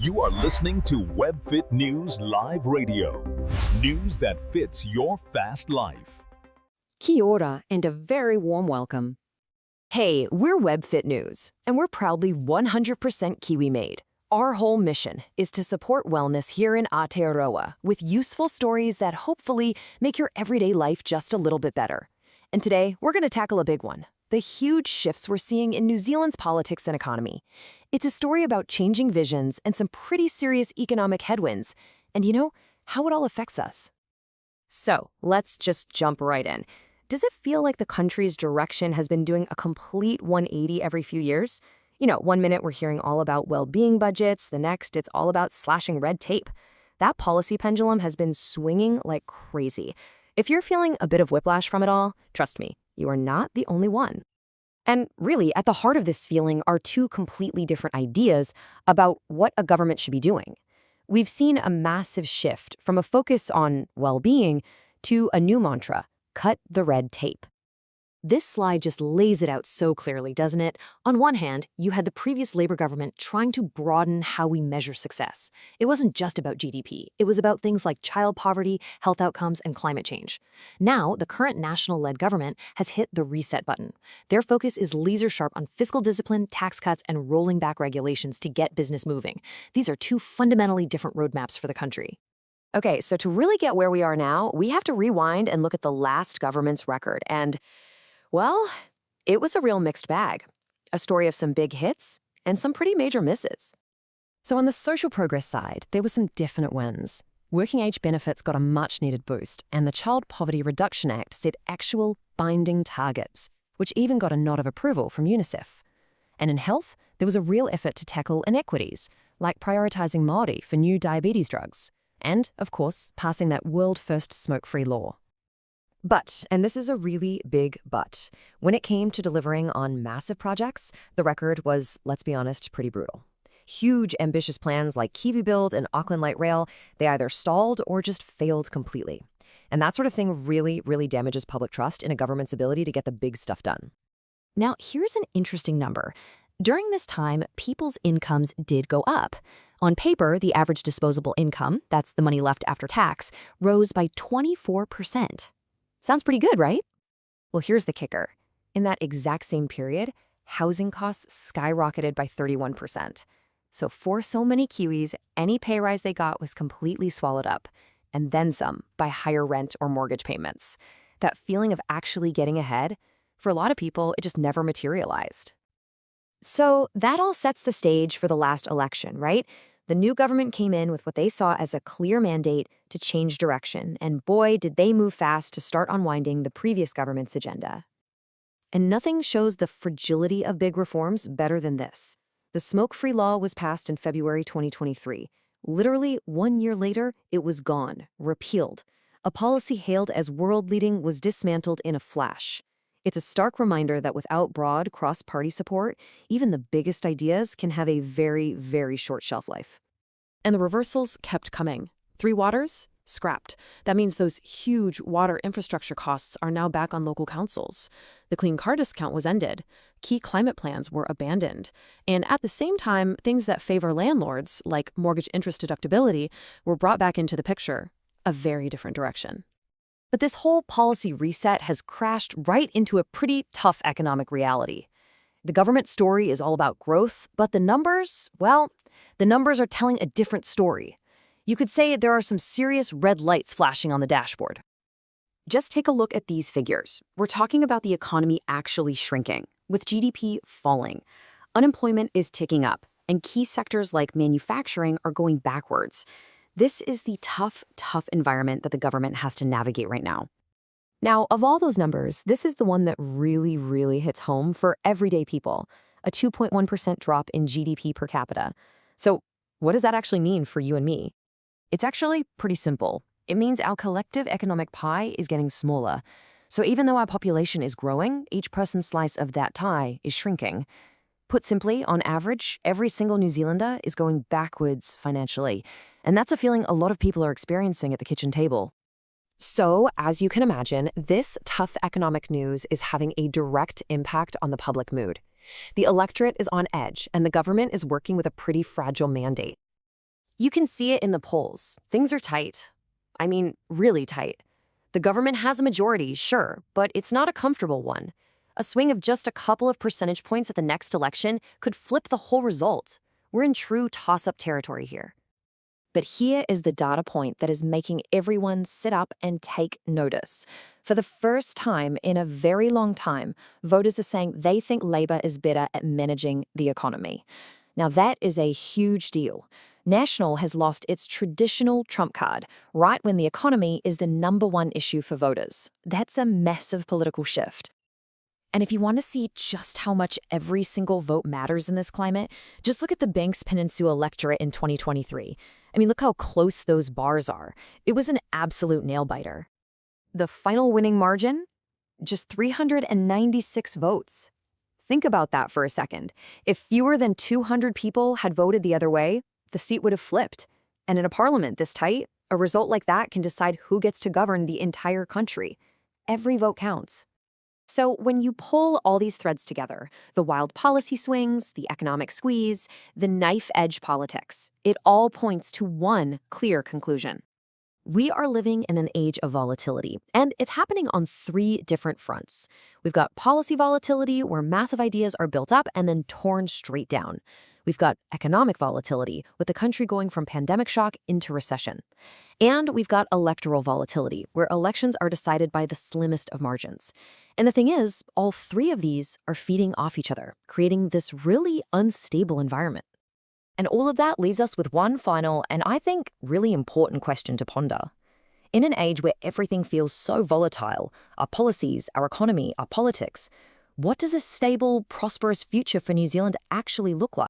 You are listening to WebFit News Live Radio. News that fits your fast life. Kia ora and a very warm welcome. Hey, we're WebFit News, and we're proudly 100% Kiwi-made. Our whole mission is to support wellness here in Aotearoa with useful stories that hopefully make your everyday life just a little bit better. And today, we're going to tackle a big one: the huge shifts we're seeing in New Zealand's politics and economy. It's a story about changing visions and some pretty serious economic headwinds, and how it all affects us. So, let's just jump right in. Does it feel like the country's direction has been doing a complete 180 every few years? One minute we're hearing all about well-being budgets, the next it's all about slashing red tape. That policy pendulum has been swinging like crazy. If you're feeling a bit of whiplash from it all, trust me, you are not the only one. And really, at the heart of this feeling are two completely different ideas about what a government should be doing. We've seen a massive shift from a focus on well-being to a new mantra: cut the red tape. This slide just lays it out so clearly, doesn't it? On one hand, you had the previous Labour government trying to broaden how we measure success. It wasn't just about GDP. It was about things like child poverty, health outcomes, and climate change. Now, the current national-led government has hit the reset button. Their focus is laser-sharp on fiscal discipline, tax cuts, and rolling back regulations to get business moving. These are two fundamentally different roadmaps for the country. Okay, so to really get where we are now, we have to rewind and look at the last government's record. And well, it was a real mixed bag. A story of some big hits and some pretty major misses. So on the social progress side, there were some definite wins. Working age benefits got a much-needed boost, and the Child Poverty Reduction Act set actual binding targets, which even got a nod of approval from UNICEF. And in health, there was a real effort to tackle inequities, like prioritising Māori for new diabetes drugs, and, of course, passing that world-first smoke-free law. But, and this is a really big but, when it came to delivering on massive projects, the record was, let's be honest, pretty brutal. Huge, ambitious plans like Kiwi Build and Auckland Light Rail, they either stalled or just failed completely. And that sort of thing really, really damages public trust in a government's ability to get the big stuff done. Now, here's an interesting number. During this time, people's incomes did go up. On paper, the average disposable income, that's the money left after tax, rose by 24%. Sounds pretty good, right? Well, here's the kicker. In that exact same period, housing costs skyrocketed by 31%. So for so many Kiwis, any pay rise they got was completely swallowed up, and then some by higher rent or mortgage payments. That feeling of actually getting ahead, for a lot of people, it just never materialized. So that all sets the stage for the last election, right? The new government came in with what they saw as a clear mandate to change direction, and boy, did they move fast to start unwinding the previous government's agenda. And nothing shows the fragility of big reforms better than this. The Smokefree law was passed in February 2023. Literally 1 year later, it was gone, repealed. A policy hailed as world-leading was dismantled in a flash. It's a stark reminder that without broad cross-party support, even the biggest ideas can have a very, very short shelf life. And the reversals kept coming. Three Waters? Scrapped. That means those huge water infrastructure costs are now back on local councils. The Clean Car Discount was ended. Key climate plans were abandoned. And at the same time, things that favor landlords, like mortgage interest deductibility, were brought back into the picture. A very different direction. But this whole policy reset has crashed right into a pretty tough economic reality. The government story is all about growth, but the numbers, well, the numbers are telling a different story. You could say there are some serious red lights flashing on the dashboard. Just take a look at these figures. We're talking about the economy actually shrinking, with GDP falling. Unemployment is ticking up, and key sectors like manufacturing are going backwards. This is the tough environment that the government has to navigate right now. Now, of all those numbers, this is the one that really, really hits home for everyday people, a 2.1% drop in GDP per capita. So what does that actually mean for you and me? It's actually pretty simple. It means our collective economic pie is getting smaller. So even though our population is growing, each person's slice of that pie is shrinking. Put simply, on average, every single New Zealander is going backwards financially. And that's a feeling a lot of people are experiencing at the kitchen table. So, as you can imagine, this tough economic news is having a direct impact on the public mood. The electorate is on edge, and the government is working with a pretty fragile mandate. You can see it in the polls. Things are tight. I mean, really tight. The government has a majority, sure, but it's not a comfortable one. A swing of just a couple of percentage points at the next election could flip the whole result. We're in true toss-up territory here. But here is the data point that is making everyone sit up and take notice. For the first time in a very long time, voters are saying they think Labour is better at managing the economy. Now, that is a huge deal. National has lost its traditional trump card, right when the economy is the #1 issue for voters. That's a massive political shift. And if you want to see just how much every single vote matters in this climate, just look at the Banks Peninsula electorate in 2023. I mean, look how close those bars are. It was an absolute nail-biter. The final winning margin? Just 396 votes. Think about that for a second. If fewer than 200 people had voted the other way, the seat would have flipped. And in a parliament this tight, a result like that can decide who gets to govern the entire country. Every vote counts. So when you pull all these threads together, the wild policy swings, the economic squeeze, the knife-edge politics, it all points to one clear conclusion. We are living in an age of volatility, and it's happening on 3 different fronts. We've got policy volatility, where massive ideas are built up and then torn straight down. We've got economic volatility, with the country going from pandemic shock into recession. And we've got electoral volatility, where elections are decided by the slimmest of margins. And the thing is, all 3 of these are feeding off each other, creating this really unstable environment. And all of that leaves us with one final, and I think really important question to ponder. In an age where everything feels so volatile, our policies, our economy, our politics, what does a stable, prosperous future for New Zealand actually look like?